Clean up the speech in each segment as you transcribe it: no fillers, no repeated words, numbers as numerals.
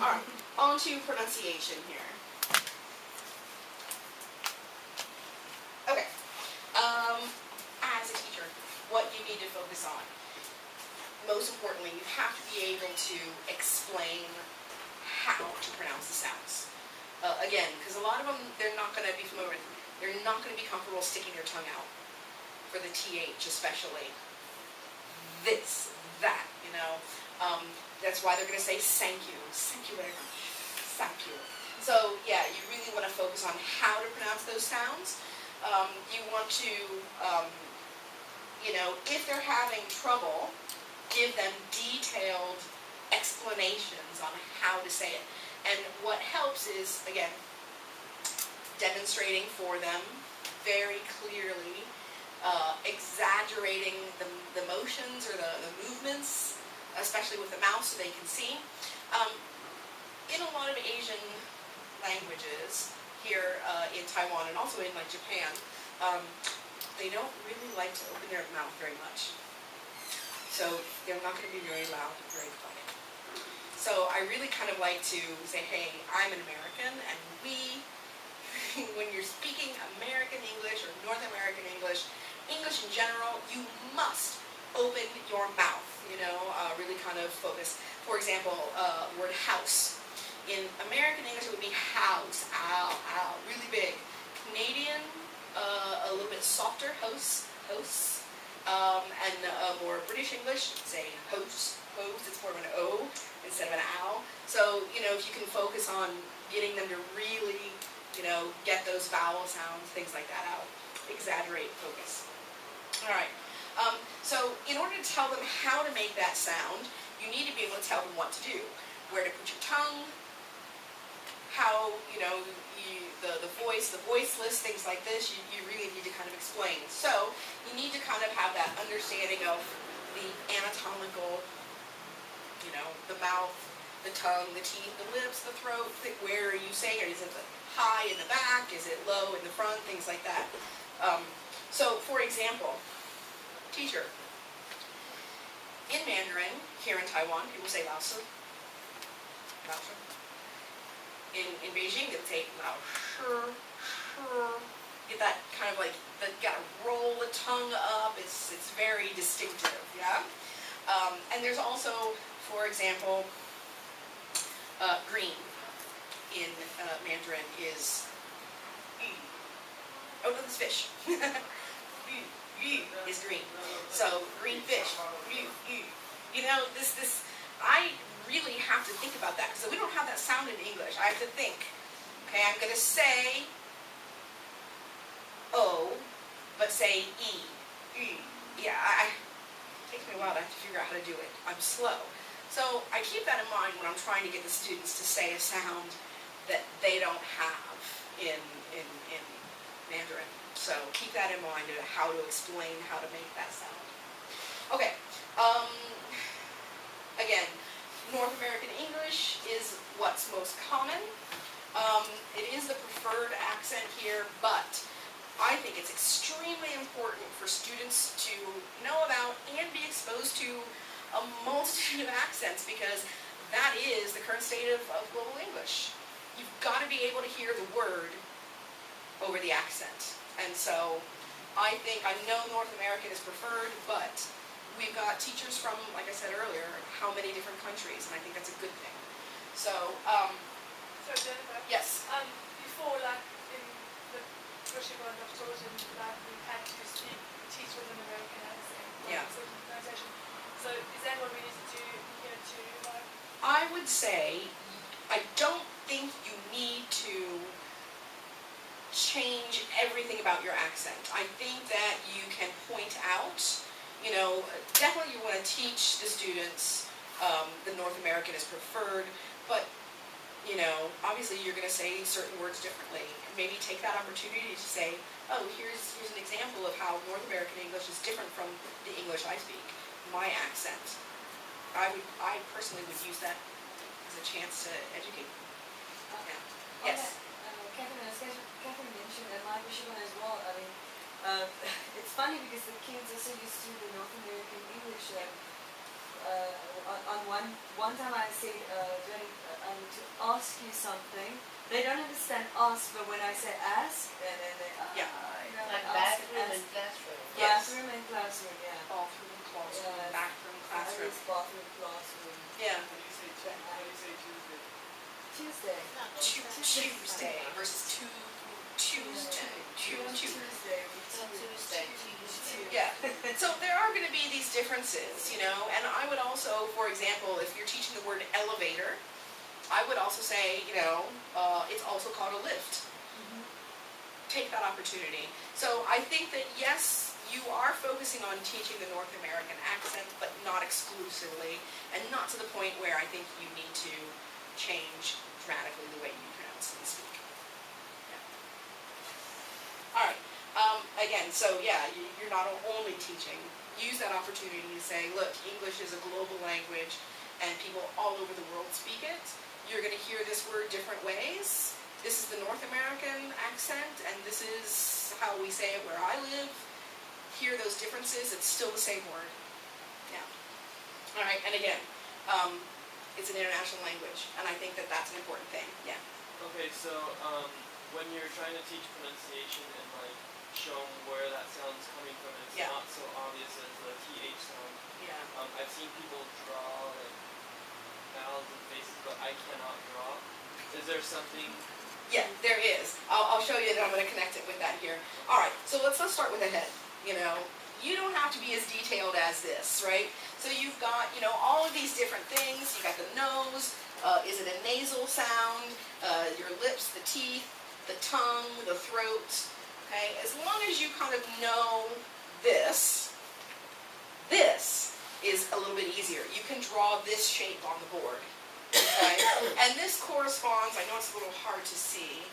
Alright, on to pronunciation here. Okay, as a teacher, what you need to focus on. Most importantly, you have to be able to explain how to pronounce the sounds. Again, because a lot of them, they're not going to be familiar with, they're not going to be comfortable sticking their tongue out, for the TH especially. This, that, you know. That's why they're going to say thank you very much, thank you. So yeah, you really want to focus on how to pronounce those sounds. You want to, you know, if they're having trouble, give them detailed explanations on how to say it. And what helps is, again, demonstrating for them very clearly, exaggerating the motions or the movements, especially with the mouth so they can see. In a lot of Asian languages, here in Taiwan and also in like Japan, they don't really like to open their mouth very much. So they're not going to be very loud and very quiet. So I really kind of like to say, hey, I'm an American, and when you're speaking American English or North American English, English in general, you must open your mouth, you know, really kind of focus. For example, the word house. In American English, it would be house, ow, ow, really big. Canadian, a little bit softer, house. And more British English, say hose, it's more of an O instead of an ow. So, you know, if you can focus on getting them to really, you know, get those vowel sounds, things like that out. Exaggerate, focus. Alright, so in order to tell them how to make that sound, you need to be able to tell them what to do. Where to put your tongue, how, you know, the voice, the voiceless, things like this, you really need to kind of explain. So, you need to kind of have that understanding of the anatomical, you know, the mouth, the tongue, the teeth, the lips, the throat, where are you saying it? Is it high in the back? Is it low in the front? Things like that. So, for example, teacher, in Mandarin, here in Taiwan, people say lao shi. Lao shi. In Beijing, they would say lao shi, shi. Get that kind of like, got to roll the tongue up. It's very distinctive, yeah? And there's also, for example, green in Mandarin is yu. Oh, no, it's fish. Yu is green. So, green fish, yu. You know, I really have to think about that, because we don't have that sound in English. I have to think, okay, I'm going to say O, but say E. Yeah, it takes me a while to have to figure out how to do it. I'm slow. So I keep that in mind when I'm trying to get the students to say a sound that they don't have in Mandarin. So keep that in mind of how to explain how to make that sound. Okay. Again, North American English is what's most common. It is the preferred accent here, but I think it's extremely important for students to know about and be exposed to a multitude of accents, because that is the current state of global English. You've got to be able to hear the word over the accent. And so I know North American is preferred, but we've got teachers from, like I said earlier, how many different countries, and I think that's a good thing. So, So Jennifer? Yes. Before, like, in the Russian one I've taught in, like, we had to teach with an American accent. Yeah. Certain pronunciation. So is that what we need to do here too? Like? I would say, I don't think you need to change everything about your accent. I think that you can point out, you know, definitely you want to teach the students the North American is preferred, but, you know, obviously you're going to say certain words differently. Maybe take that opportunity to say, oh, here's an example of how North American English is different from the English I speak, my accent. I personally would use that as a chance to educate. Yeah. Yes? Catherine mentioned, and my Michigan as well, I mean, it's funny because the kids are so used to the North American English, on one time I said to ask you something. They don't understand ask, but when I say ask, then they Yeah. you know, Like ask, bathroom ask. and classroom. Yes. Bathroom and classroom, yeah. Bathroom, classroom, Yes. bathroom, At classroom. least bathroom, classroom. Yeah. How do you say Tuesday? Tuesday. Tuesday versus Tuesday. Tuesday. Yeah. So there are going to be these differences, you know, and I would also, for example, if you're teaching the word elevator, I would also say, you know, it's also called a lift. Take that opportunity. So I think that yes, you are focusing on teaching the North American accent, but not exclusively, and not to the point where I think you need to change dramatically the way you pronounce and speak. Yeah. All right. Again, so yeah, you're not only teaching. Use that opportunity to say, look, English is a global language, and people all over the world speak it. You're going to hear this word different ways. This is the North American accent, and this is how we say it where I live. Hear those differences, it's still the same word. Yeah. All right, and again, it's an international language, and I think that that's an important thing. Yeah. Okay, so when you're trying to teach pronunciation and like show them where that sound's coming from, and it's Yeah. not so obvious as the TH sound. Yeah. I've seen people draw like mouths and faces, but I cannot draw. Is there something? Yeah, there is. I'll show you that. I'm going to connect it with that here. All right, so let's start with the head. You know, you don't have to be as detailed as this, right? So you've got, you know, all of these different things. You got the nose. Is it a nasal sound? Your lips, the teeth, the tongue, the throat. Okay, as long as you kind of know this is a little bit easier. You can draw this shape on the board. Okay, and this corresponds, I know it's a little hard to see.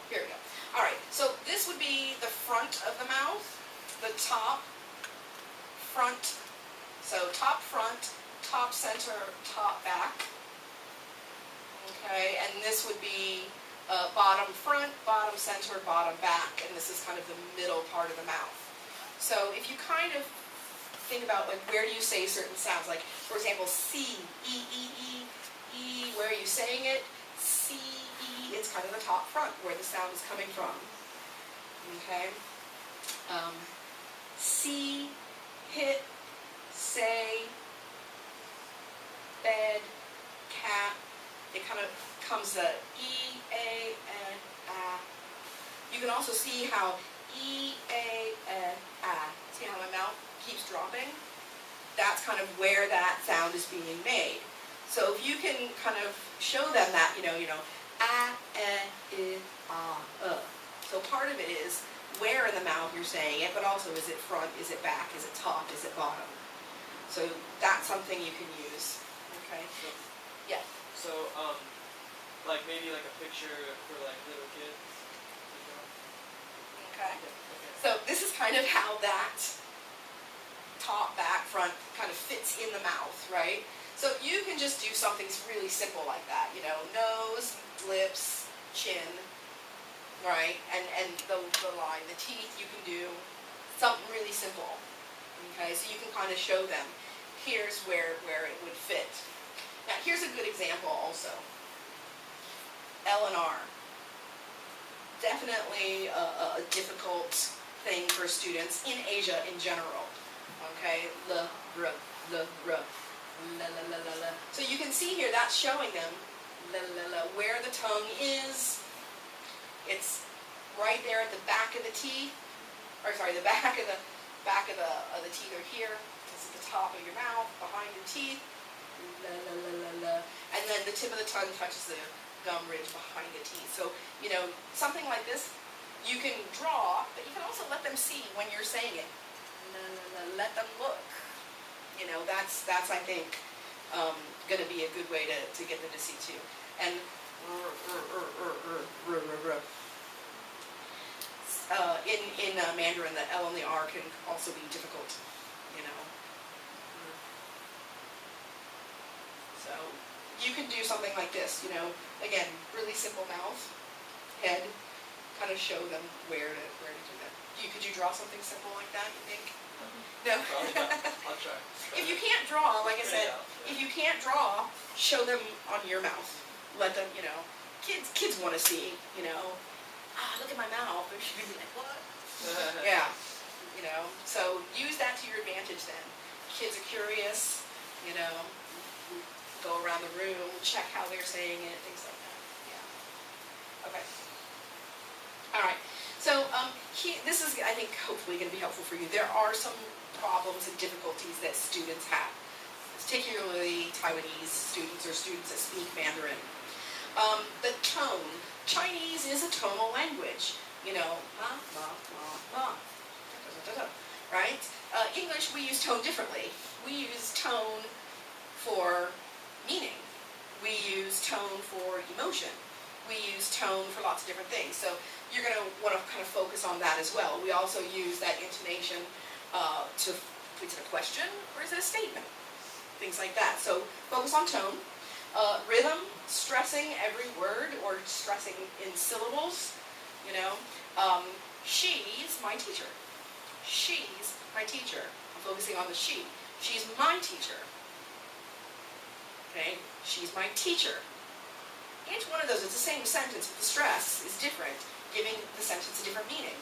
Here we go. All right, so this would be the front of the mouth, the top, front, so top front, top center, top back. Okay, and this would be bottom front, bottom center, bottom back, and this is kind of the middle part of the mouth. So if you kind of think about like where do you say certain sounds, like for example C, E, E, E, E, where are you saying it? C, E, it's kind of the top front where the sound is coming from. Okay, see, hit, say, bed, cat. It kind of comes the E, A, N, A. You can also see how E, A, N, A. See how my mouth keeps dropping? That's kind of where that sound is being made. So if you can kind of show them that, you know, A, E, I, So part of it is where in the mouth you're saying it, but also is it front, is it back, is it top, is it bottom? So that's something you can use. Okay. Yeah. So like maybe like a picture for like little kids. Okay. Okay. So this is kind of how that top, back, front kind of fits in the mouth, right? So you can just do something really simple like that, you know, nose, lips, chin, right? And the line, the teeth, you can do something really simple. Okay, so you can kind of show them, here's where it would fit. Now here's a good example also. L and R. Definitely a difficult thing for students in Asia in general. Okay, l, r, la, la, la, la, la. So you can see here that's showing them la, la, la, where the tongue is. It's right there at the back of the teeth, or sorry, the back of the teeth are here. This is the top of your mouth, behind your teeth. La, la, la, la, la. And then the tip of the tongue touches the gum ridge behind the teeth. So, you know, something like this, you can draw, but you can also let them see when you're saying it. La, la, la, let them look. You know, that's I think, going to be a good way to get them to see too. And in Mandarin, the L and the R can also be difficult, you know. So you can do something like this, you know, again, really simple mouth, head, kind of show them where to do that. Could you draw something simple like that, you think? No? I'll try. If you can't draw, like I said, Yeah. if you can't draw, show them on your mouth. Let them, kids want to see, look at my mouth. They should be like, what? Yeah, so use that to your advantage then. Kids are curious, go around the room, check how they're saying it, things like that. Yeah. Okay. All right. So this is, I think, hopefully going to be helpful for you. There are some problems and difficulties that students have, particularly Taiwanese students or students that speak Mandarin. The tone. Chinese is a tonal language. Ma, ma, ma, ma. Right? English, we use tone differently. We use tone for meaning. We use tone for emotion. We use tone for lots of different things. So you're going to want to kind of focus on that as well. We also use that intonation to, is it a question or is it a statement? Things like that. So focus on tone. Rhythm, stressing every word or stressing in syllables. She's my teacher. She's my teacher. I'm focusing on the she. She's my teacher. Okay? She's my teacher. Each one of those is the same sentence, but the stress is different, giving the sentence a different meaning.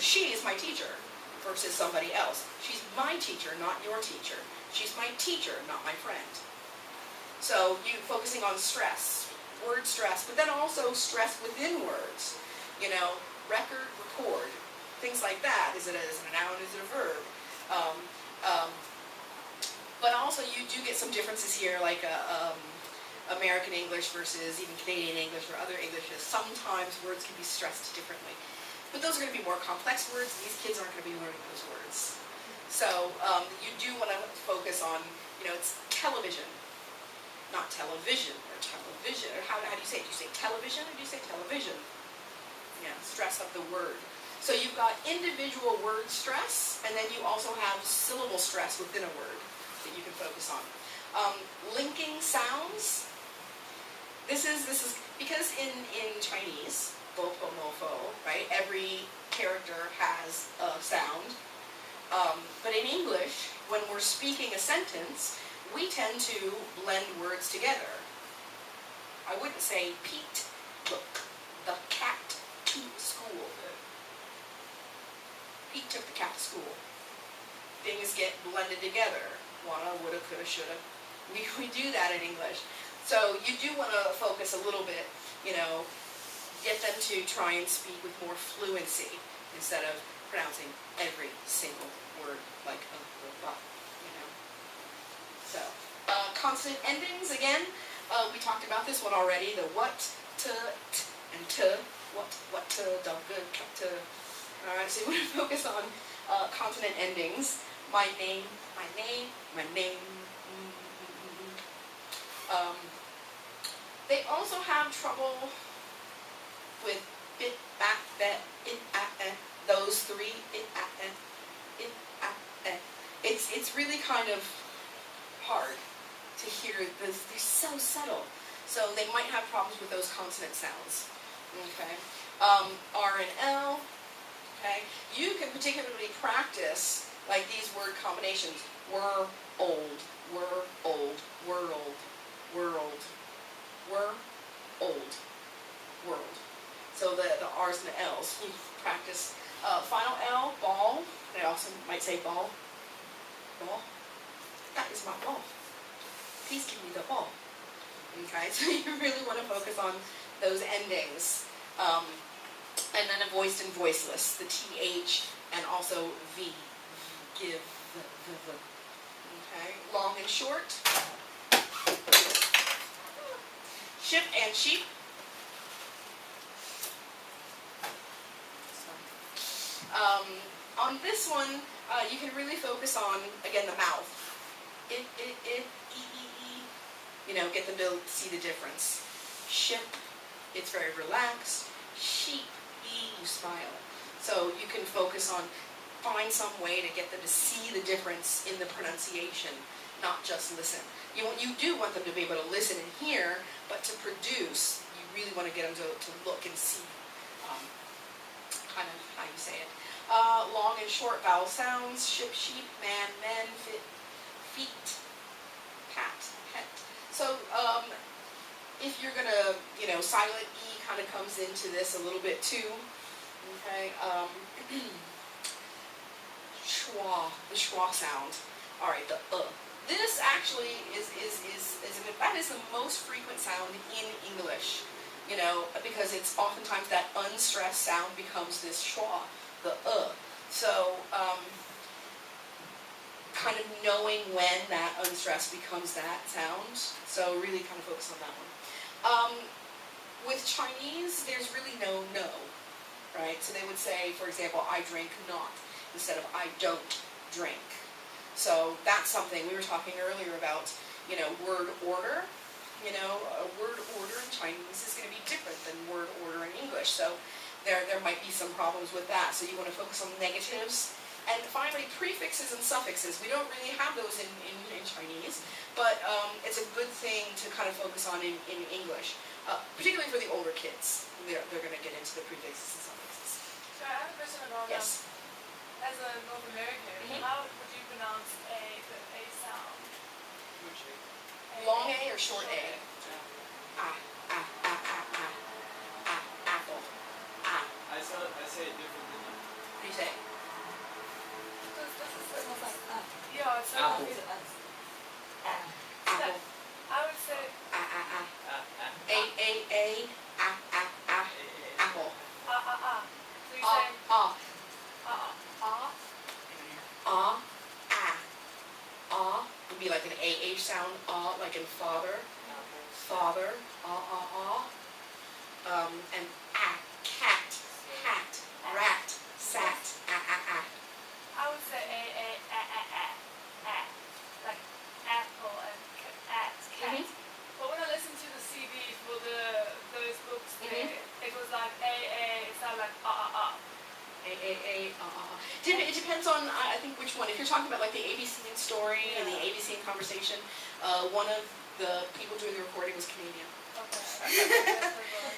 She is my teacher versus somebody else. She's my teacher, not your teacher. She's my teacher, not my friend. So you focusing on stress, word stress, but then also stress within words. Record, record, things like that. Is it a noun? Is it a verb? But also you do get some differences here, like American English versus even Canadian English or other Englishes. Sometimes words can be stressed differently. But those are going to be more complex words. These kids aren't going to be learning those words. So you do want to focus on, it's television, not television, or television. Or how do you say it? Do you say television or do you say television? Yeah, stress of the word. So you've got individual word stress, and then you also have syllable stress within a word that you can focus on. Linking sounds. This is because in Chinese, bo po mo fo, right? Every character has a sound. But in English, when we're speaking a sentence, we tend to blend words together. I wouldn't say Pete took the cat to school. Pete took the cat to school. Things get blended together. Wanna, woulda, coulda, shoulda. We do that in English. So you do want to focus a little bit, get them to try and speak with more fluency instead of pronouncing every single word like So, consonant endings, again, we talked about this one already, the what, t, and t, what, t, dog, good, t. Alright, so you want to focus on consonant endings. My name, my name, my name. They also have trouble with bit, bat, bet, it, those three, it, It's really kind of hard to hear this. They're so subtle. So they might have problems with those consonant sounds. Okay. R and L. Okay. You can particularly practice like these word combinations. Were old, were old, world, world, were old, world. So the R's and the L's. You practice. Final L, ball. They also might say ball. Ball. That is my ball. Please give me the ball. Okay, so you really want to focus on those endings. And then a voiced and voiceless, the TH and also V. Give the. Okay, long and short. Ship and sheep. On this one, you can really focus on, again, the mouth. It, e. Get them to see the difference. Ship, it's very relaxed. Sheep, E, you smile. So you can focus on, find some way to get them to see the difference in the pronunciation, not just listen. You do want them to be able to listen and hear, but to produce, you really want to get them to look and see kind of how you say it. Long and short vowel sounds, ship, sheep, man, men, fit, feet, pat, pet. So if you're going to, silent E kind of comes into this a little bit too. Okay, schwa, the schwa sound. All right, the This actually is that is the most frequent sound in English, because it's oftentimes that unstressed sound becomes this schwa, the So kind of knowing when that unstressed becomes that sound. So really kind of focus on that one. With Chinese, there's really no, right? So they would say, for example, I drink not, instead of I don't drink. So that's something we were talking earlier about, word order. A word order in Chinese is going to be different than word order in English. So there might be some problems with that. So you want to focus on negatives. And finally, prefixes and suffixes. We don't really have those in Chinese, but it's a good thing to kind of focus on in English, particularly for the older kids. They're going to get into the prefixes and suffixes. So I have a question about Yes. As a North American, how would you pronounce the A sound? Which Long A or short A? Apple. I say it different than you. What do you say? This is Almost like yeah, it's Apple. Apple. I would say A. Apple. So you say Would be like an AH sound, like in father, father, and cat, hat, rat, sat, I would say like apple and cat. But when I listened to the CD for those books, it was like it sounded like It depends on, I think, which one. If you're talking about like the ABC and story and the ABC and conversation, one of the people doing the recording was Canadian. Okay.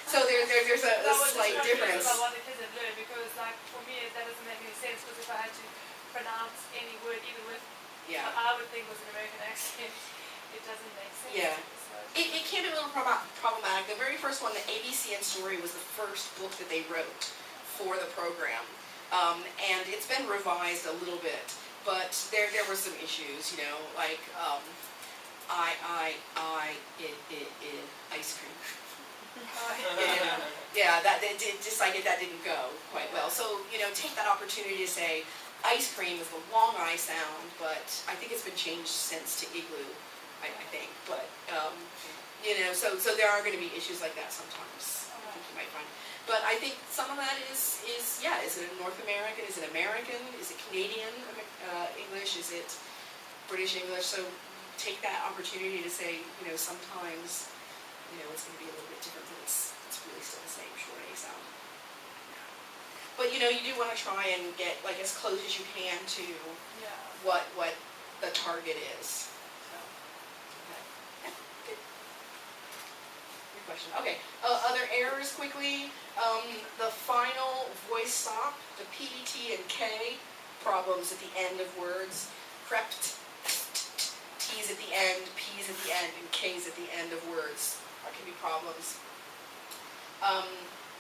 So there's a slight difference. I wanted kids to learn because, like, for me, that doesn't make any sense. Because if I had to pronounce any word, even with what I would think was an American accent, it doesn't make sense. Yeah. So It can be a little problematic. The very first one, the ABC and story, was the first book that they wrote for the program. And it's been revised a little bit, but there were some issues, like ice cream. That didn't go quite well. So, take that opportunity to say ice cream is the long I sound, but I think it's been changed since to igloo, I think. But, so there are going to be issues like that sometimes, I think you might find. But I think some of that is it North American? Is it American? Is it Canadian English? Is it British English? So take that opportunity to say, sometimes, it's going to be a little bit different, but it's really still the same short A sound. But, you do want to try and get, like, as close as you can to what the target is. So, okay. Yeah, good. Good question. Okay, other errors quickly. The final voice stop, the P, T, and K problems at the end of words. Crept, T's at the end, P's at the end, and K's at the end of words. That can be problems.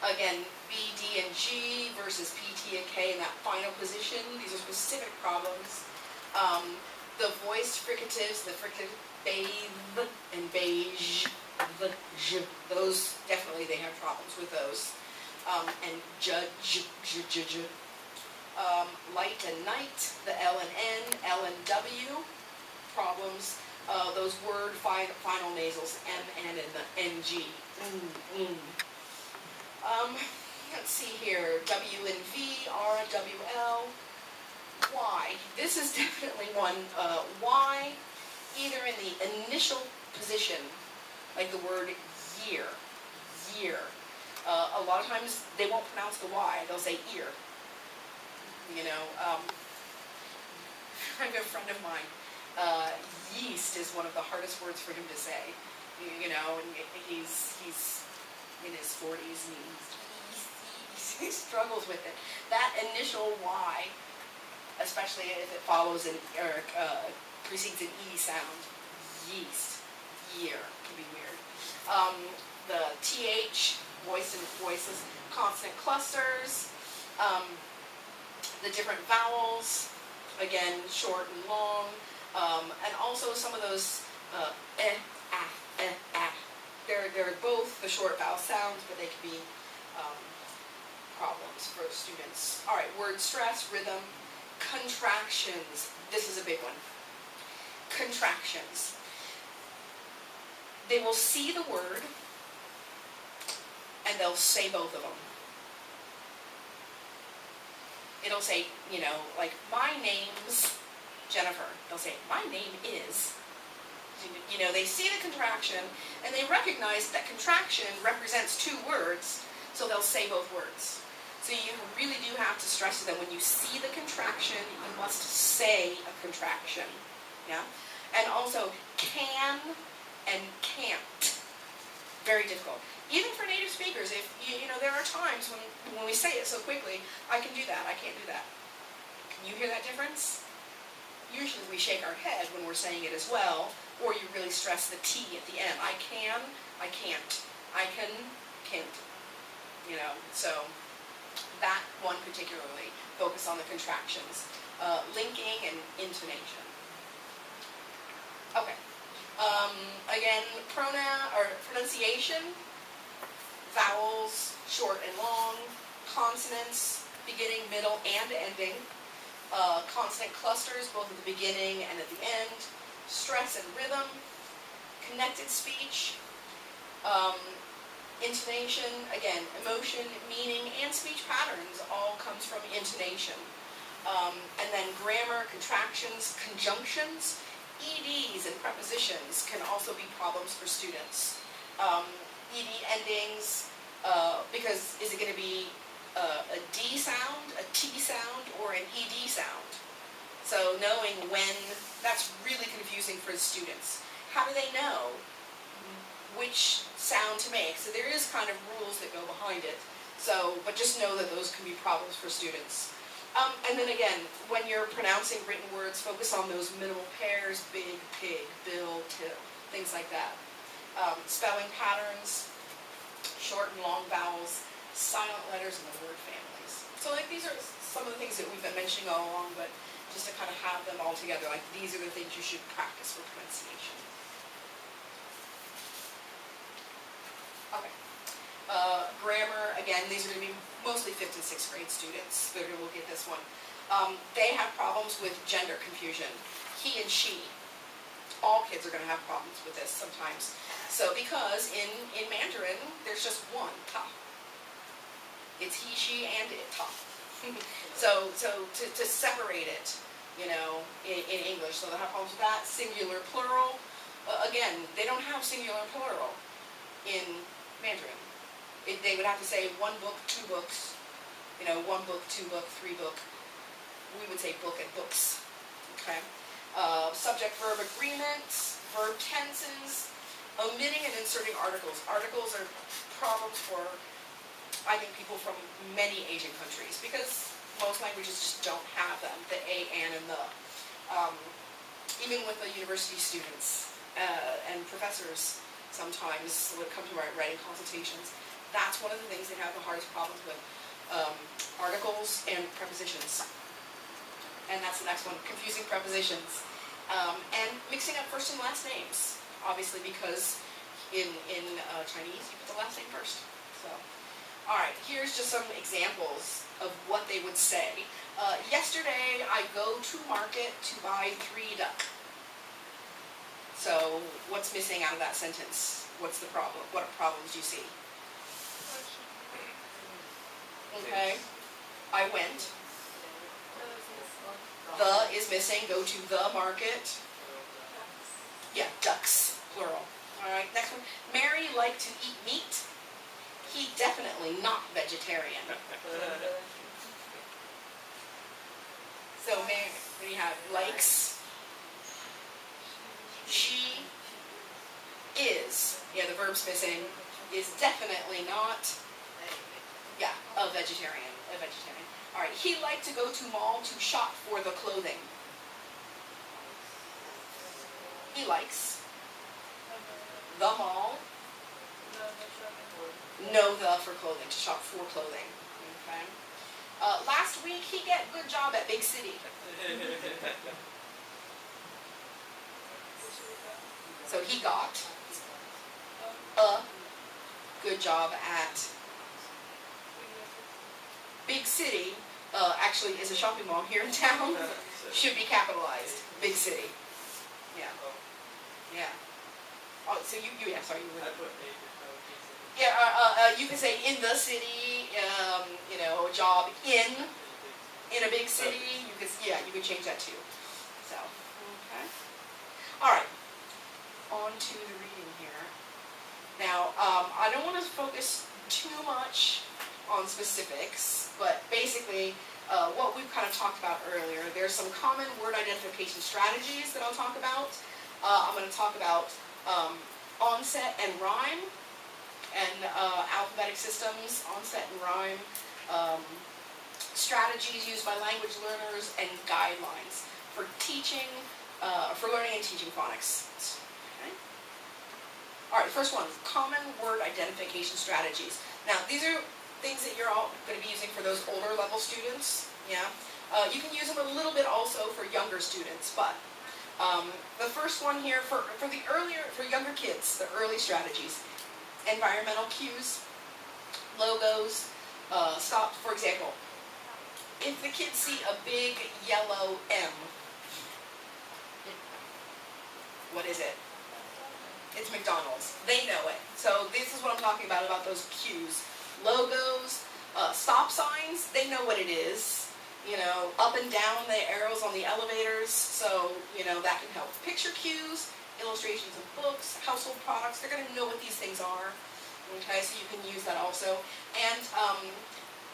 Again, B, D, and G versus P, T, and K in that final position. These are specific problems. The voiced fricatives, the fricative bathe and beige, those definitely they have problems with those. And judge, light and night, the L and N, L and W, problems. Those word final nasals, M, N, and the NG. Let's see here, W and V, R, W, L, Y. This is definitely one, Y, either in the initial position, like the word year. A lot of times they won't pronounce the Y, they'll say ear. I have a friend of mine, yeast is one of the hardest words for him to say, and he's in his 40s and he struggles with it. That initial Y, especially if it follows an, or precedes an E sound, yeast, year, can be weird. The TH, voice and voices, consonant clusters, the different vowels, again, short and long, and also some of those they're both the short vowel sounds, but they can be problems for students. All right, word stress, rhythm, contractions. This is a big one. Contractions. They will see the word and they'll say both of them. It'll say, you know, like, my name's Jennifer. They'll say, my name is. You know, they see the contraction and they recognize that contraction represents two words, so they'll say both words. So you really do have to stress to them, when you see the contraction, you must say a contraction. Yeah? And also, can and can't. Very difficult. Even for native speakers, if you know, there are times when we say it so quickly, I can do that, I can't do that. Can you hear that difference? Usually we shake our head when we're saying it as well, or you really stress the T at the end. I can, I can't. I can, can't. You know, so that one particularly, focus on the contractions. Linking and intonation. Okay. Again, pronunciation, vowels, short and long, consonants, beginning, middle, and ending, consonant clusters, both at the beginning and at the end, stress and rhythm, connected speech, intonation, again, emotion, meaning, and speech patterns all comes from intonation. And then grammar, contractions, conjunctions, EDs and prepositions can also be problems for students. ED endings, because is it going to be a D sound, a T sound, or an ED sound? So knowing when, that's really confusing for the students. How do they know which sound to make? So there is kind of rules that go behind it. So, but just know that those can be problems for students. And then again, when you're pronouncing written words, focus on those minimal pairs, big, pig, bill, till, things like that. Spelling patterns, short and long vowels, silent letters, and the word families. So like these are some of the things that we've been mentioning all along, but just to kind of have them all together, like these are the things you should practice for pronunciation. Okay. Grammar, again, these are going to be mostly 5th and 6th grade students. They're going to look at this one. They have problems with gender confusion. He and she. All kids are going to have problems with this sometimes. So because in Mandarin, there's just one, ta. It's he, she, and it, ta. So to separate it, you know, in English, so they'll have problems with that. Singular, plural. Again, they don't have singular and plural in Mandarin. They would have to say one book, two books, you know, one book, two book, three book. We would say book and books, okay? Subject-verb agreements, verb tenses, omitting and inserting articles. Articles are problems for, I think, people from many Asian countries, because most languages just don't have them, the a, and the. Even with the university students and professors, sometimes when it comes to writing consultations, that's one of the things they have the hardest problems with, articles and prepositions. And that's the next one, confusing prepositions. And mixing up first and last names, obviously, because in Chinese, you put the last name first. So, all right, here's just some examples of what they would say. Yesterday, I go to market to buy 3 duck. So, what's missing out of that sentence? What's the problem? What problems do you see? Okay, I went. The is missing, go to the market. Yeah, ducks, plural. Alright, next one. Mary liked to eat meat. He definitely not vegetarian. So Mary, what do you have? Likes. She is. Yeah, the verb's missing. is definitely not, yeah, a vegetarian. All right, he liked to go to mall to shop for the clothing. He likes the mall, no the for clothing, to shop for clothing. Okay. Last week he get good job at big city. So he got a good job at big city. Actually is a shopping mall here in town. Should be capitalized. Big city. Yeah. Yeah. Oh, so yeah, sorry, you were. Yeah, you can say in the city, you know, a job in a big city. You could, yeah, you could change that too. So, okay. All right. On to the reading here. Now, I don't want to focus too much on specifics, but basically, what we've kind of talked about earlier, there's some common word identification strategies that I'll talk about. I'm going to talk about onset and rhyme, and alphabetic systems, onset and rhyme, strategies used by language learners, and guidelines for teaching, for learning and teaching phonics. Okay. All right, first one, common word identification strategies. Now, these are things that you're all going to be using for those older level students. Yeah, you can use them a little bit also for younger students, but the first one here for younger kids, the early strategies, environmental cues, logos, stop. For example, if the kids see a big yellow M, what is it? It's McDonald's. They know it. So this is what I'm talking about those cues. Logos, stop signs, they know what it is. You know, up and down the arrows on the elevators, so, you know, that can help. Picture cues, illustrations of books, household products, they're going to know what these things are. Okay, so you can use that also. And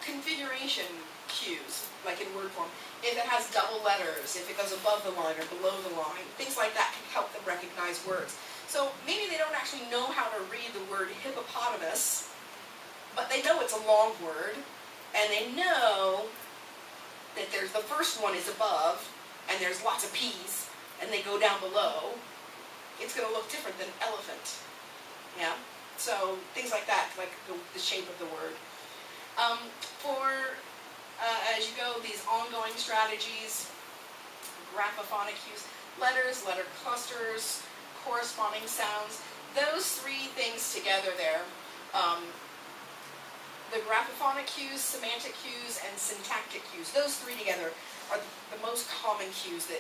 configuration cues, like in word form. If it has double letters, if it goes above the line or below the line, things like that can help them recognize words. So maybe they don't actually know how to read the word hippopotamus, but they know it's a long word, and they know that there's the first one is above, and there's lots of P's, and they go down below. It's going to look different than elephant. Yeah? So things like that, like the shape of the word. As you go, these ongoing strategies, graphophonic cues, letters, letter clusters, corresponding sounds, those three things together there, the graphophonic cues, semantic cues, and syntactic cues, those three together are the most common cues that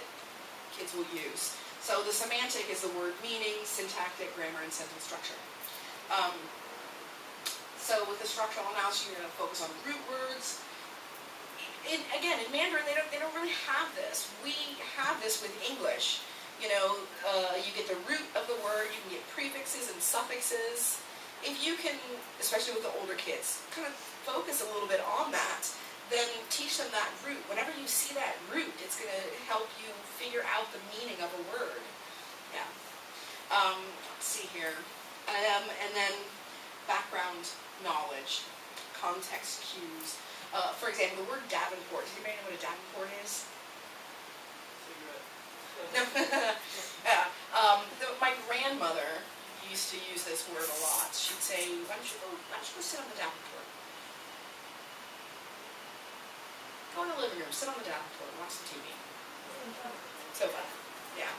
kids will use. So the semantic is the word meaning, syntactic, grammar, and sentence structure. So with the structural analysis, you're going to focus on root words. Again, in Mandarin, they don't really have this. We have this with English. You know, you get the root of the word, you can get prefixes and suffixes. If you can, especially with the older kids, kind of focus a little bit on that, then teach them that root. Whenever you see that root, it's going to help you figure out the meaning of a word. Yeah. Let's see here. And then background knowledge, context cues. For example, the word Davenport. Does anybody know what a Davenport is? No. Yeah. My grandmother used to use this word a lot. She'd say, why don't you go sit on the Davenport? Go in the living room, sit on the Davenport, watch the TV. So fun. Yeah.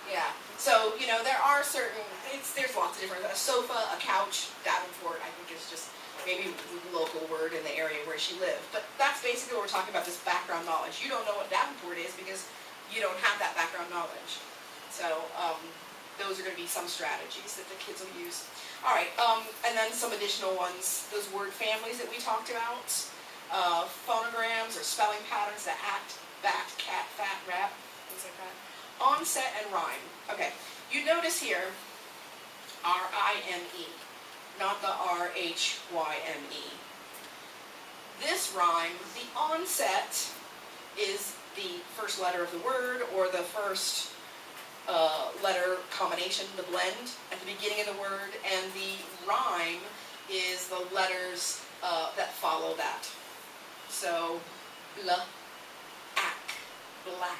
Yeah. So, you know, there are there's lots of different, a sofa, a couch, Davenport, I think is just maybe a local word in the area where she lived. But that's basically what we're talking about, this background knowledge. You don't know what Davenport is because you don't have that background knowledge. So, those are going to be some strategies that the kids will use. All right, and then some additional ones, those word families that we talked about, phonograms or spelling patterns, the act, bat, cat, fat, rap, things like that. Onset and rhyme. Okay, you notice here, R-I-M-E, not the R-H-Y-M-E. This rhyme, the onset is the first letter of the word or the first letter combination, the blend, at the beginning of the word, and the rhyme is the letters that follow that. So, ack, black.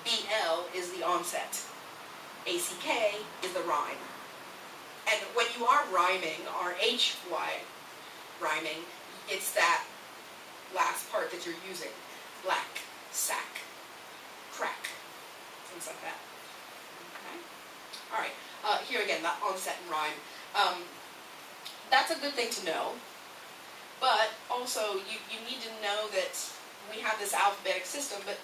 BL is the onset. ACK is the rhyme. And when you are rhyming, or HY rhyming, it's that last part that you're using. Black, sack, crack, things like that. Okay. All right. Here again, the onset and rhyme. That's a good thing to know. But also, you need to know that we have this alphabetic system, but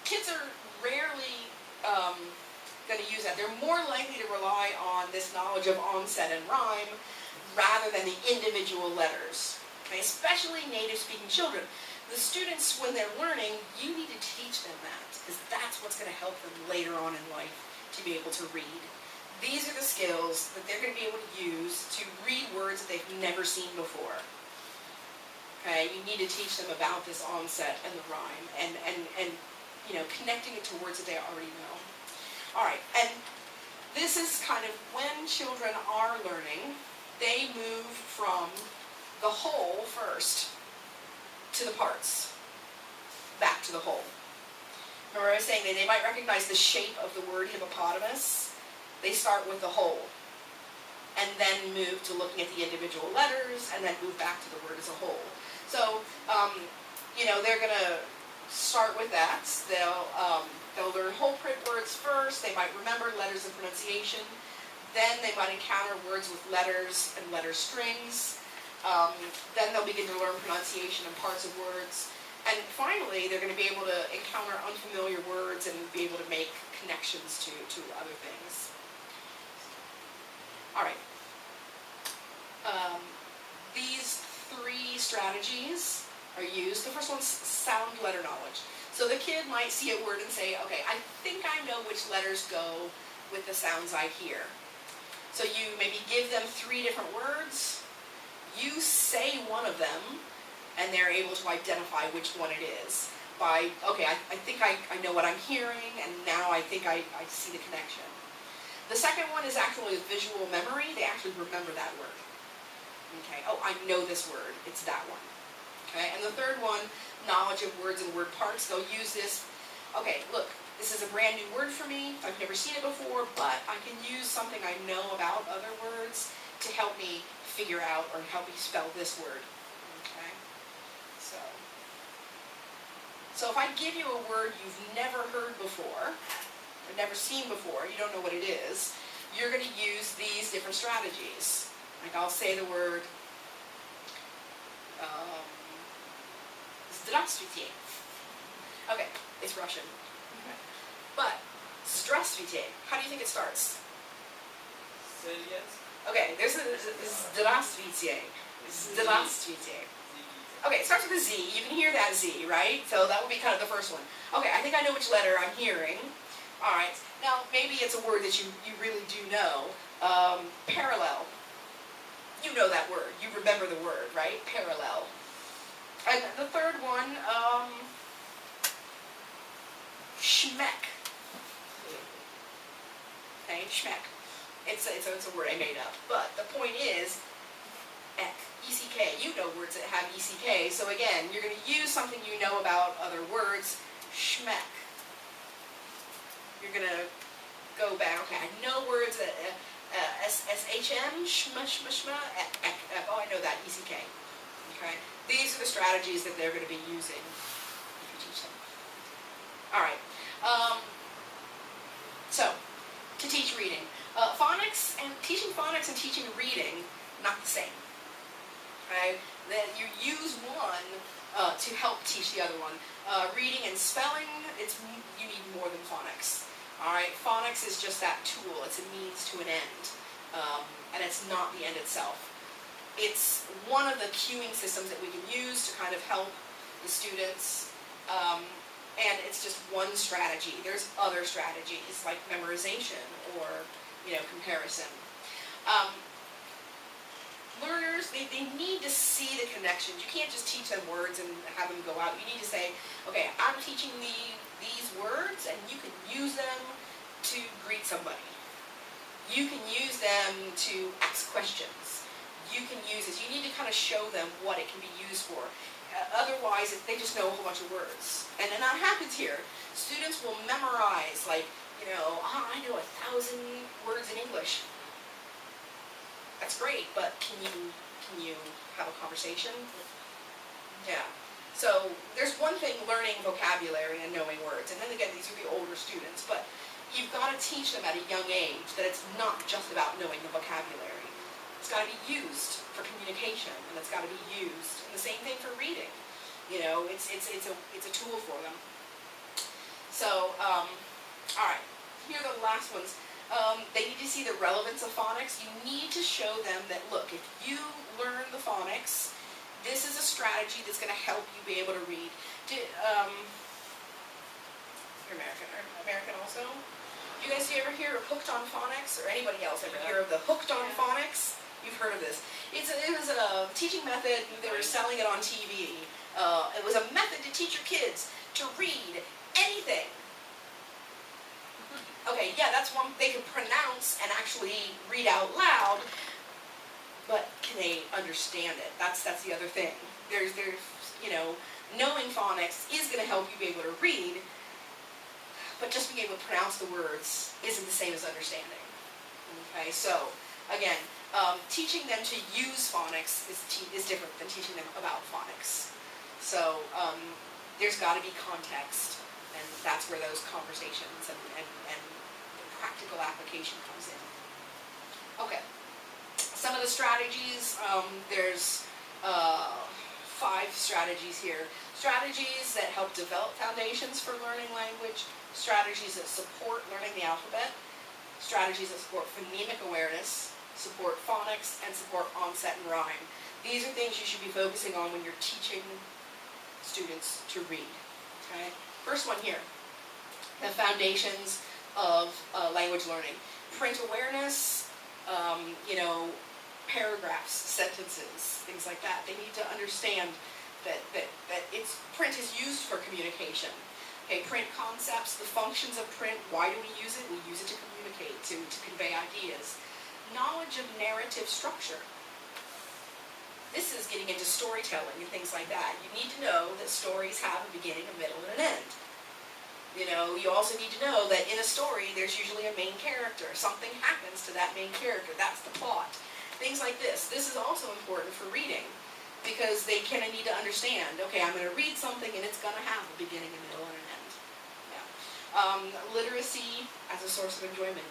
kids are rarely going to use that. They're more likely to rely on this knowledge of onset and rhyme rather than the individual letters. Okay? Especially native-speaking children. The students, when they're learning, you need to teach them that, because that's what's going to help them later on in life to be able to read. These are the skills that they're going to be able to use to read words that they've never seen before. Okay, you need to teach them about this onset and the rhyme, and you know, connecting it to words that they already know. All right, and this is kind of when children are learning, they move from the whole first to the parts, back to the whole. Remember I was saying that they might recognize the shape of the word hippopotamus. They start with the whole, and then move to looking at the individual letters, and then move back to the word as a whole. So, you know, they're going to start with that. They'll learn whole print words first. They might remember letters and pronunciation. Then they might encounter words with letters and letter strings. Then they'll begin to learn pronunciation and parts of words. And finally, they're going to be able to encounter unfamiliar words and be able to make connections to other things. All right. These three strategies are used. The first one's sound letter knowledge. So the kid might see a word and say, okay, I think I know which letters go with the sounds I hear. So you maybe give them 3 different words, you say one of them, and they're able to identify which one it is. By, okay, I think I know what I'm hearing, and now I think I see the connection. The second one is actually visual memory. They actually remember that word. Okay, oh, I know this word, it's that one. Okay, and the third one, knowledge of words and word parts. They'll use this, okay, look, this is a brand new word for me, I've never seen it before, but I can use something I know about other words to help me figure out or help me spell this word. Okay, so if I give you a word you've never heard before, or never seen before, you don't know what it is, you're going to use these different strategies. Like I'll say the word Здравствуйте. Okay, it's Russian. Okay. But Здравствуйте, how do you think it starts? Say it again. Okay, there's a Здравствуйте. Здравствуйте. Okay, it starts with a Z. You can hear that Z, right? So that would be kind of the first one. Okay, I think I know which letter I'm hearing. All right. Now, maybe it's a word that you really do know. Parallel. You know that word. You remember the word, right? Parallel. And the third one, schmeck. Okay, schmeck. It's a word I made up. But the point is, ek, ECK. You know words that have ECK. So again, you're going to use something you know about other words. Schmeck. You're going to go back. Okay, I know words that SHM, shma, shma, shma, ek. Oh, I know that, ECK. Okay, these are the strategies that they're going to be using if you teach them. All right. So, to teach reading, teaching phonics and teaching reading, not the same. Okay, then you use one to help teach the other one. Reading and spelling, you need more than phonics. All right, phonics is just that tool. It's a means to an end, and it's not the end itself. It's one of the cueing systems that we can use to kind of help the students, and it's just one strategy. There's other strategies like memorization or, comparison. Learners, they need to see the connections. You can't just teach them words and have them go out. You need to say, okay, I'm teaching these words, and you can use them to greet somebody. You can use them to ask questions. You can use this. You need to kind of show them what it can be used for. Otherwise, they just know a whole bunch of words. And then that happens here. Students will memorize, like, I know 1,000 words in English. That's great, but can you have a conversation? Yeah. So there's one thing learning vocabulary and knowing words, and then again, these are the older students, but you've got to teach them at a young age that it's not just about knowing the vocabulary. It's got to be used for communication, and it's got to be used. And the same thing for reading. It's a tool for them. So, all right, here are the last ones. They need to see the relevance of phonics. You need to show them that, look, if you learn the phonics, this is a strategy that's going to help you be able to read. You're American also? Do you ever hear of Hooked on Phonics? Or anybody else ever hear of the Hooked on Phonics? You've heard of this. It was a teaching method. They were selling it on TV. It was a method to teach your kids to read anything. Okay, yeah, that's one. They can pronounce and actually read out loud, but can they understand it? That's the other thing. There's knowing phonics is going to help you be able to read, but just being able to pronounce the words isn't the same as understanding. Okay, so again, teaching them to use phonics is different than teaching them about phonics. So there's got to be context, and that's where those conversations and the practical application comes in. Okay, some of the strategies, there's 5 strategies here. Strategies that help develop foundations for learning language, strategies that support learning the alphabet, strategies that support phonemic awareness, support phonics, and support onset and rhyme. These are things you should be focusing on when you're teaching students to read. Okay? First one here, the foundations of language learning. Print awareness, paragraphs, sentences, things like that. They need to understand that print is used for communication. Okay, print concepts, the functions of print, why do we use it? We use it to communicate, to convey ideas. Knowledge of narrative structure. This is getting into storytelling and things like that. You need to know that stories have a beginning, a middle, and an end. You also need to know that in a story, there's usually a main character. Something happens to that main character. That's the plot. Things like this. This is also important for reading because they kind of need to understand, okay, I'm going to read something and it's going to have a beginning, a middle, and an end. Yeah. Literacy as a source of enjoyment.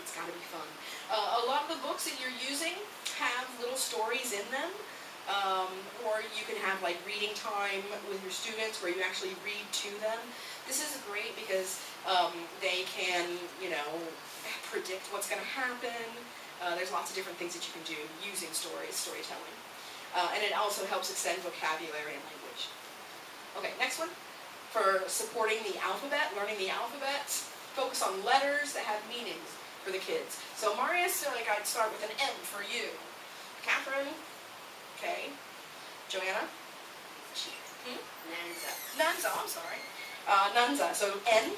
It's got to be fun. A lot of the books that you're using have little stories in them, or you can have like reading time with your students where you actually read to them. This is great because they can, predict what's going to happen. There's lots of different things that you can do using storytelling. And it also helps extend vocabulary and language. Okay, next one. For supporting the alphabet, learning the alphabet, focus on letters that have meanings for the kids. So Marius, I'd start with an M for you. Catherine, okay. Joanna? Nanza, I'm sorry. Nanza, so N.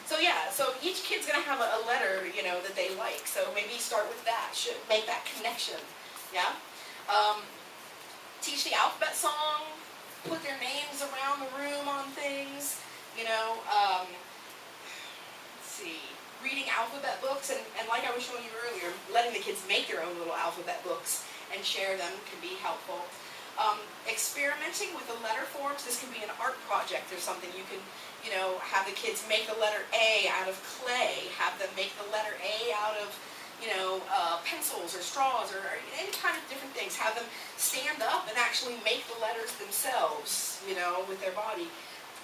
So yeah, so each kid's going to have a letter, that they like. So maybe start with that. Should make that connection. Yeah? Teach the alphabet song. Put their names around the room on things. Let's see. Reading alphabet books, and like I was showing you earlier, letting the kids make their own little alphabet books and share them can be helpful. Experimenting with the letter forms. This can be an art project or something. You can, have the kids make the letter A out of clay, have them make the letter A out of, pencils or straws or any kind of different things. Have them stand up and actually make the letters themselves, with their body.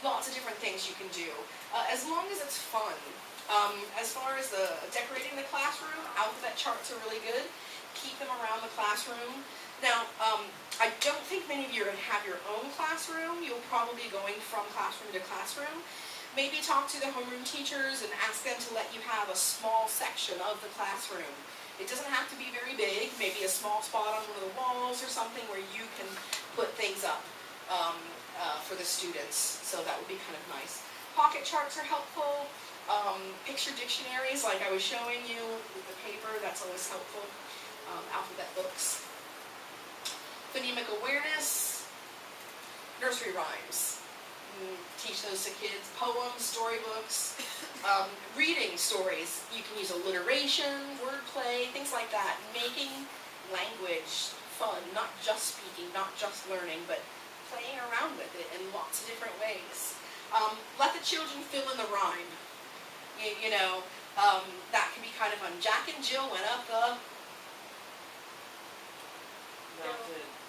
Lots of different things you can do, as long as it's fun. As far as decorating the classroom, alphabet charts are really good. Keep them around the classroom. Now, I don't think many of you are going to have your own classroom. You'll probably be going from classroom to classroom. Maybe talk to the homeroom teachers and ask them to let you have a small section of the classroom. It doesn't have to be very big. Maybe a small spot on one of the walls or something where you can put things up for the students. So that would be kind of nice. Pocket charts are helpful. Picture dictionaries, like I was showing you with the paper, that's always helpful. Alphabet books. Phonemic awareness, nursery rhymes. Teach those to kids. Poems, storybooks, reading stories. You can use alliteration, wordplay, things like that. Making language fun, not just speaking, not just learning, but playing around with it in lots of different ways. Let the children fill in the rhyme. You know, that can be kind of fun. Jack and Jill went up the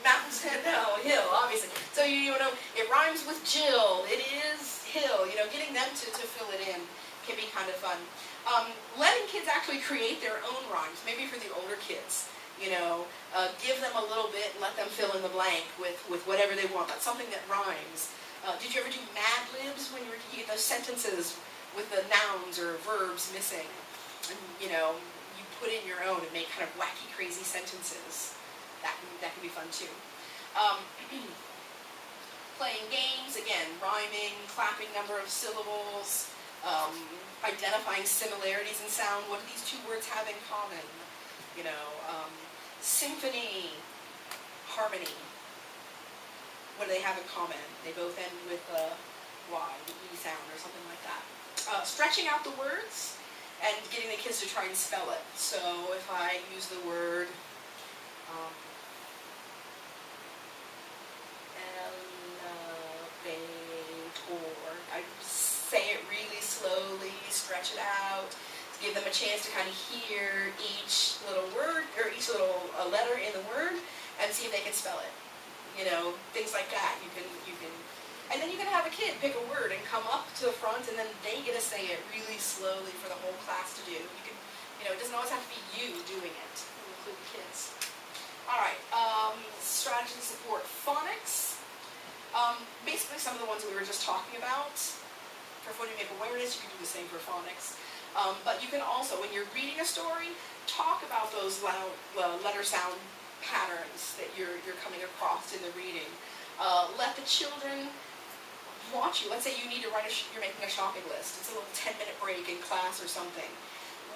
mountain, no, hill, obviously. So you know, it rhymes with Jill, it is hill. You know, getting them to fill it in can be kind of fun. Letting kids actually create their own rhymes, maybe for the older kids. You know, give them a little bit and let them fill in the blank with whatever they want. That's something that rhymes. Did you ever do Mad Libs when you get those sentences with the nouns or verbs missing? And, you know, you put in your own and make kind of wacky, crazy sentences. That can be fun too. Playing games, again, rhyming, clapping number of syllables, identifying similarities in sound. What do these two words have in common? You know, symphony, harmony. What do they have in common? They both end with a Y, the E sound or something like that. Stretching out the words and getting the kids to try and spell it. So if I use the word elevator, I say it really slowly, stretch it out, to give them a chance to kind of hear each little word, or each little letter in the word, and see if they can spell it. You know, things like that. You can, and then you can have a kid pick a word and come up to the front, and then they get to say it really slowly for the whole class to do. You can, you know, it doesn't always have to be you doing it. We'll include the kids. All right, strategy to support phonics. Basically some of the ones we were just talking about. For phonemic awareness, you can do the same for phonics. But you can also, when you're reading a story, talk about those loud letter sound patterns that you're coming across in the reading. Let the children watch you. Let's say you need to you're making a shopping list. It's a little 10-minute break in class or something.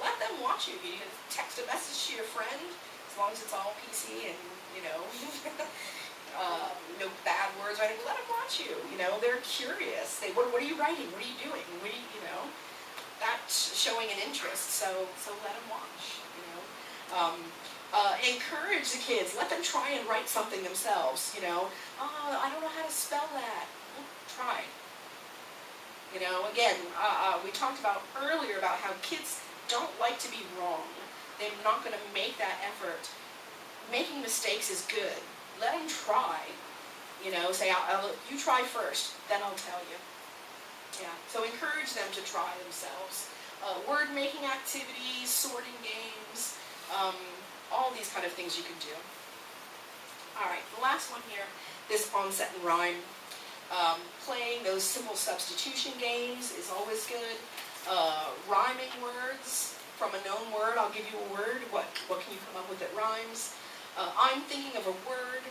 Let them watch you. You can text a message to your friend, as long as it's all PC and, you know, no bad words or anything. Let them watch you. You know, they're curious. What are you writing? What are you doing? What are you know? That's showing an interest. So let them watch. You know. Encourage the kids. Let them try and write something themselves. You know, I don't know how to spell that. Well, try. You know, again, we talked about earlier about how kids don't like to be wrong. They're not going to make that effort. Making mistakes is good. Let them try. You know, say, you try first, then I'll tell you. Yeah. So encourage them to try themselves. Word-making activities, sorting games. All these kind of things you can do. All right, the last one here, this onset and rhyme. Playing those simple substitution games is always good. Rhyming words from a known word. I'll give you a word. What can you come up with that rhymes? I'm thinking of a word.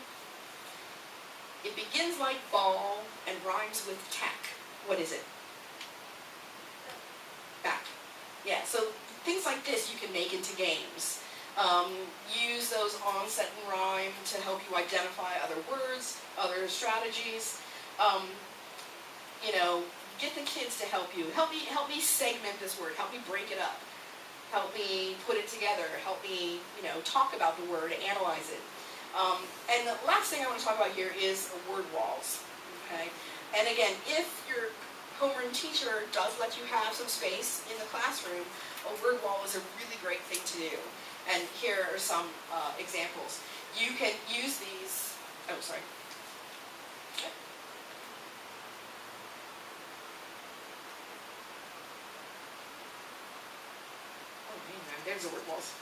It begins like ball and rhymes with tack. What is it? Back. Yeah, so things like this you can make into games. Use those onset and rhyme to help you identify other words, other strategies. You know, get the kids to help you. Help me segment this word. Help me break it up. Help me put it together. Help me, you know, talk about the word, analyze it. And the last thing I want to talk about here is word walls. Okay. And again, if your homeroom teacher does let you have some space in the classroom, a word wall is a really great thing to do. And here are some examples. You can use these. Oh, sorry. Okay. Oh man, there's the word walls.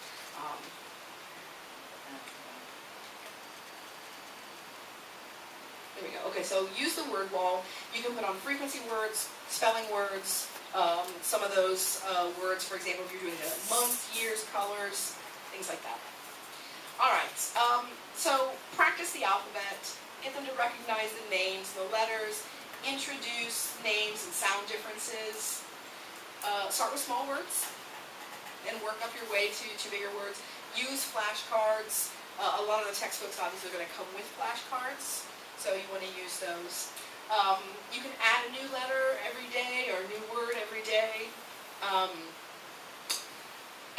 There we go. Okay, so use the word wall. You can put on frequency words, spelling words, some of those words, for example, if you're doing months, years, colors, things like that. All right, so practice the alphabet. Get them to recognize the names, the letters, introduce names and sound differences. Start with small words and work up your way to bigger words. Use flashcards. A lot of the textbooks obviously are going to come with flashcards, so you want to use those. You can add a new letter every day or a new word every day.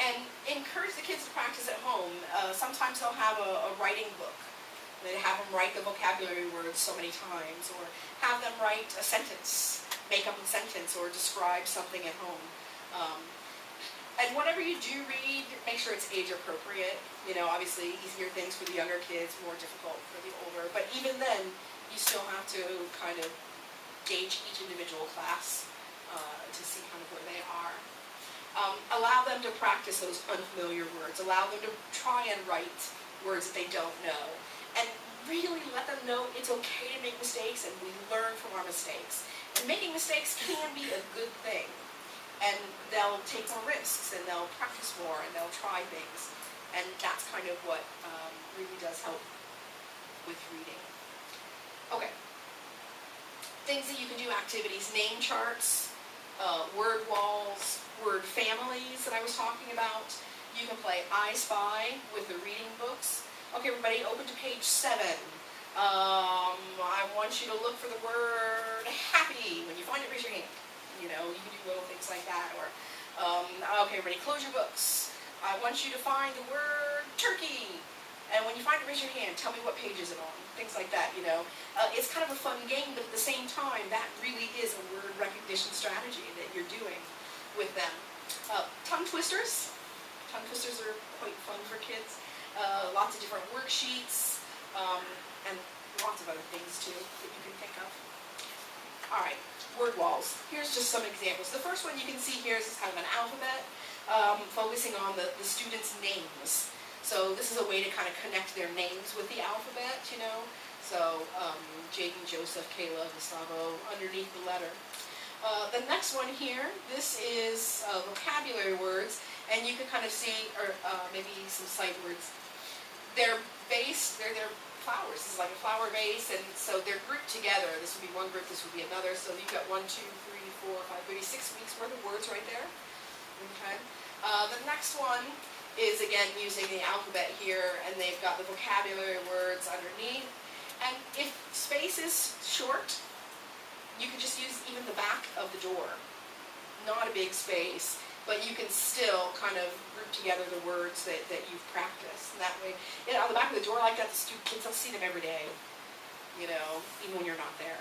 And encourage the kids to practice at home. Sometimes they'll have a writing book. They have them write the vocabulary words so many times, or have them write a sentence, make up a sentence, or describe something at home. And whatever you do read, make sure it's age appropriate. You know, obviously easier things for the younger kids, more difficult for the older. But even then, you still have to kind of gauge each individual class to see kind of where they are. Allow them to practice those unfamiliar words. Allow them to try and write words that they don't know. And really let them know it's okay to make mistakes, and we learn from our mistakes. And making mistakes can be a good thing. And they'll take more risks, and they'll practice more, and they'll try things. And that's kind of what really does help with reading. Okay. Things that you can do, activities, name charts, word walls, word families that I was talking about. You can play I Spy with the reading books. Okay, everybody, open to page 7. I want you to look for the word happy. When you find it, raise your hand. You know, you can do little things like that. Or, okay, everybody, close your books. I want you to find the word turkey. And when you find it, raise your hand. Tell me what page is it on. Things like that, you know. It's kind of a fun game, but at the same time, that really is a word recognition strategy that you're doing with them. Tongue twisters. Tongue twisters are quite fun for kids. Lots of different worksheets, and lots of other things too that you can think of. Alright, word walls. Here's just some examples. The first one you can see here is kind of an alphabet, focusing on the students' names. So this is a way to kind of connect their names with the alphabet, you know. So Jaden, Joseph, Kayla, Gustavo, underneath the letter. The next one here, this is vocabulary words, and you can kind of see, or maybe some sight words. They're flowers. This is like a flower vase, and so they're grouped together. This would be one group, this would be another. So you've got 1, 2, 3, 4, 5, maybe 6 weeks worth of words right there. Okay. The next one is again using the alphabet here, and they've got the vocabulary words underneath. And if space is short, you can just use even the back of the door. Not a big space, but you can still kind of group together the words that you've practiced. And that way, you know, on the back of the door like that, the kids will see them every day, you know, even when you're not there.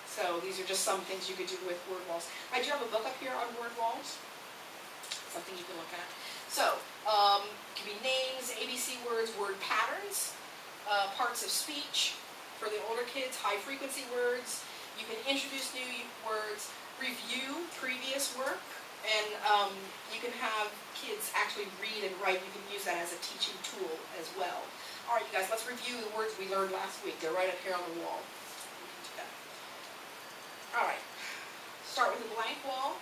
So these are just some things you could do with word walls. I do have a book up here on word walls, something you can look at. So, it can be names, ABC words, word patterns, parts of speech for the older kids, high frequency words. You can introduce new words, review previous work, and you can have kids actually read and write. You can use that as a teaching tool as well. All right, you guys, let's review the words we learned last week. They're right up here on the wall. You can do that. All right, start with a blank wall.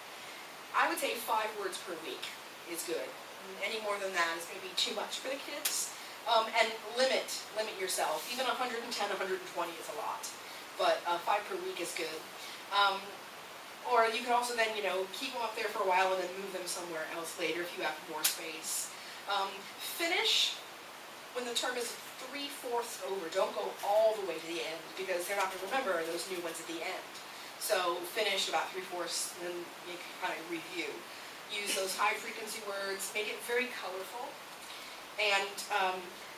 I would say 5 words per week is good. Any more than that is maybe too much for the kids. And limit yourself. Even 110, 120 is a lot. But 5 per week is good. Or you can also then, you know, keep them up there for a while and then move them somewhere else later if you have more space. Finish when the term is 3/4 over. Don't go all the way to the end, because they're not going to remember those new ones at the end. So finish about 3/4, and then you can kind of review. Use those high frequency words. Make it very colorful. And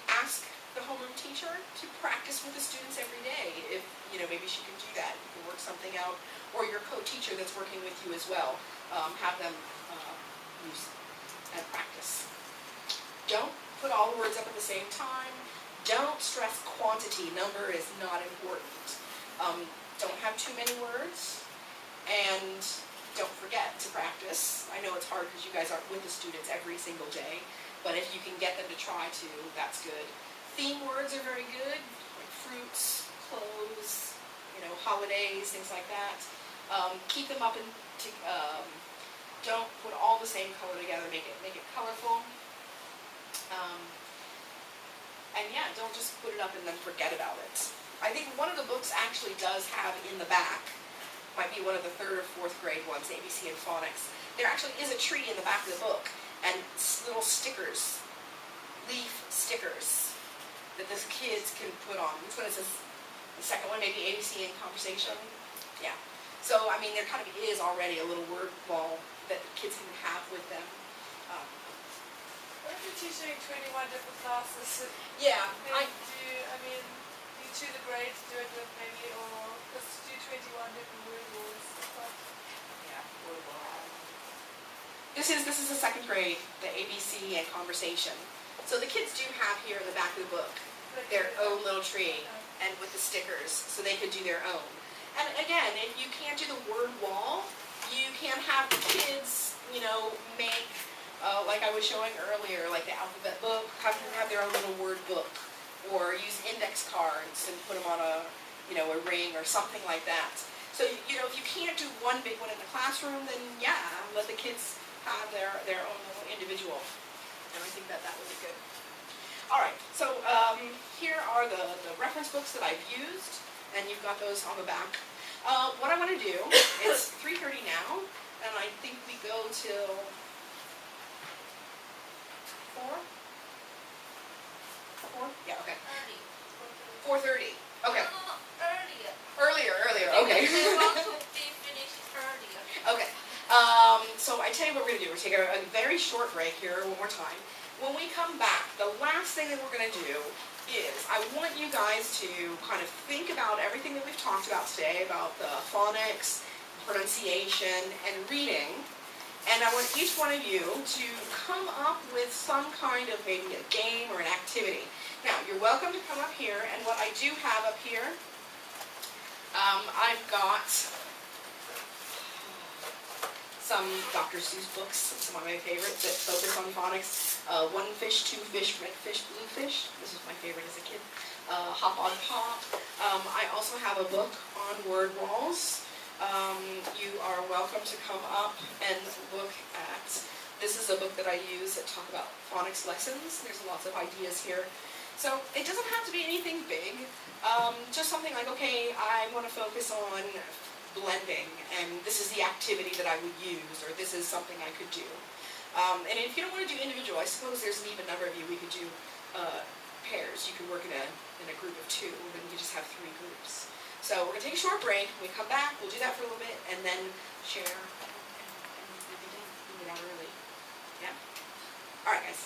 ask the homeroom teacher to practice with the students every day. If, you know, maybe she can do that. You can work something out. Or your co-teacher that's working with you as well. Have them use and practice. Don't put all the words up at the same time. Don't stress quantity. Number is not important. Don't have too many words. And don't forget to practice. I know it's hard because you guys aren't with the students every single day. But if you can get them to try to, that's good. Theme words are very good, like fruits, clothes, you know, holidays, things like that. Keep them up and don't put all the same color together. Make it colorful. And yeah, don't just put it up and then forget about it. I think one of the books actually does have in the back might be one of the 3rd or 4th grade ones, ABC and Phonics. There actually is a tree in the back of the book, and little stickers, leaf stickers, that the kids can put on. Which one is this? The second one, maybe ABC and Conversation? Yeah. So, I mean, there kind of is already a little word wall that the kids can have with them. What if you're teaching 21 different classes? Yeah. Then you choose a grade to do it with maybe, or just do 21 different word walls. Yeah, word wall. This is the 2nd grade, the ABC and Conversation. So the kids do have here in the back of the book their own little tree, and with the stickers, so they could do their own. And again, if you can't do the word wall, you can have the kids, make, like I was showing earlier, like the alphabet book, have their own little word book, or use index cards and put them on a ring or something like that. So, if you can't do one big one in the classroom, then yeah, let the kids have their own little individual. And I think that would be good. All right, so here are the reference books that I've used, and you've got those on the back. What I want to do is 3:30 now, and I think we go till 4? 4? Yeah, okay. 4:30. Okay. No, earlier. Earlier, okay. They want to be finished earlier. Okay. So I tell you what we're going to do. We're going to take a very short break here one more time. When we come back, the last thing that we're going to do is I want you guys to kind of think about everything that we've talked about today, about the phonics, pronunciation, and reading. And I want each one of you to come up with some kind of maybe a game or an activity. Now, you're welcome to come up here, and what I do have up here, I've got some Dr. Seuss books, some of my favorites that focus on phonics. One Fish, Two Fish, Red Fish, Blue Fish. This was my favorite as a kid. Hop on Pop. I also have a book on word walls. You are welcome to come up and look at, this is a book that I use that talk about phonics lessons. There's lots of ideas here. So it doesn't have to be anything big. Just something like, okay, I want to focus on blending, and this is the activity that I would use, or this is something I could do. And if you don't want to do individual, I suppose there's an even number of you. We could do pairs. You could work in a group of 2, then you just have 3 groups. So we're going to take a short break. When we come back, we'll do that for a little bit, and then share, and we'll be done. We'll get out early. Yeah? All right, guys.